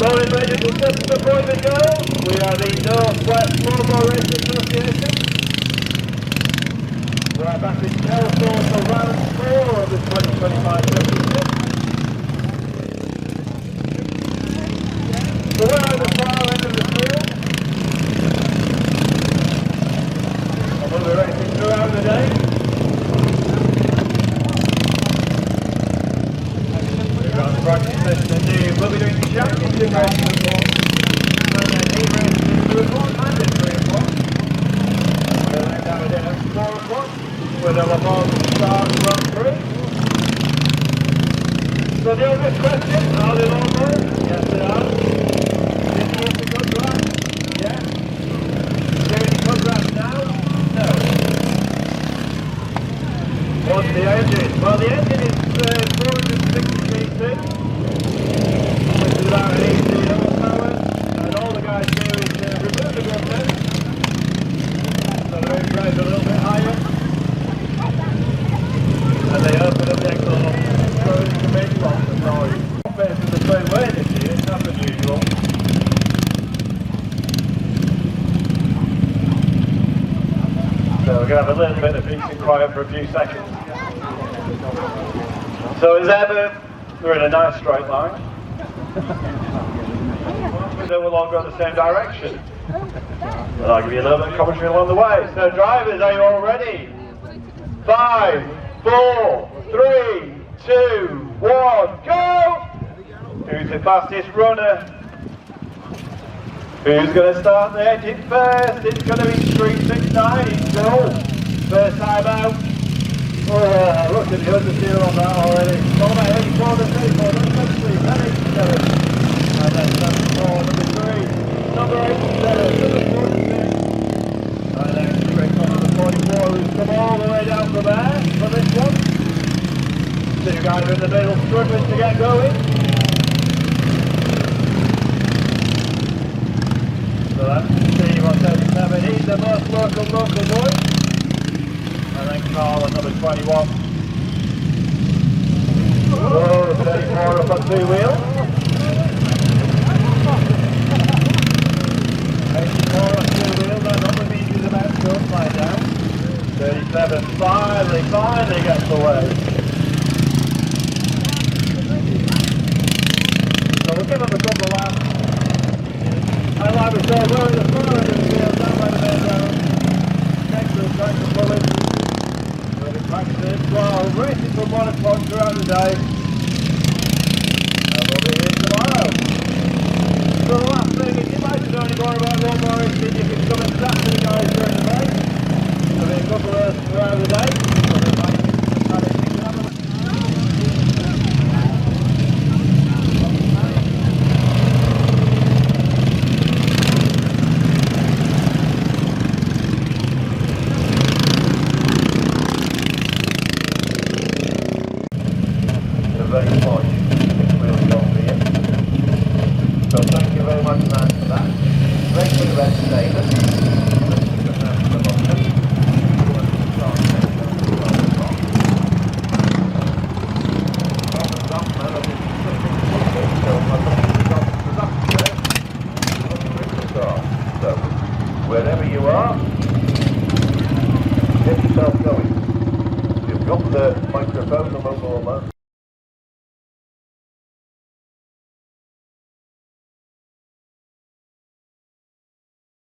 Calling ladies and gentlemen, boys and girls, we are the Northwest Floorball Racing Association. We're back in Kelsall for round 4 of the 2025 championship. So we're at the far end of the field. And we'll be racing throughout the day. We've got the practice session indeed. We'll be doing championship racing at 1. And then heat racing in 2 o'clock and at 3 o'clock. We'll then have a dinner at 4 o'clock. With a Mowers start run 3. So the obvious question, are they lawnmowers? Yes they are. Did you use the cut grass? Yes. Is there any cut grass now? No. What's the engine? Well, the engine is 460 cc, which is about 18 horsepower, and all the guys do is remove the gun, so the rate drives a little bit higher, and they open up the exhaust so that you can make lots of noise. Facing the same way this year, not as usual. So we're going to have a little bit of peace and quiet for a few seconds. So as ever, we're in a nice straight line. Then we'll all go in the same direction. And I'll give you a little bit of commentary along the way. So drivers, are you all ready? 5, 4, 3, 2, 1, go! Who's the fastest runner? Who's going to start the engine first? It's going to be Street 69 in goal. First time out. Oh, look at the understeer on that already. All about 84 to 34, number 7, and then number 4, number 3, number 87, number 46, and then straight on number 44, who's come all the way down from there for this one. Two guys in the middle struggling to get going. So that's Steve on 37, he's the most local boy. And then Carl at number 21. Oh, 34 up on 2 wheels. 84 on 2 wheels, that number means he's about to upside down. 37 finally gets away. So we'll give him a couple of laps. And like we said, we're in the front of the field, down by the main road. Next to the track of bullets. Practice, well, racing from 1 o'clock throughout the day, and we'll be here tomorrow. So the last thing, if you'd like to know any more about lawnmower racing, you can come and chat to the guys during the day. There'll be a couple of us throughout the day. Very much. Really well here. So thank you very much, man, for that. Great for the rest of the day. So wherever you are, get yourself going. You've got the microphone, the mobile alone.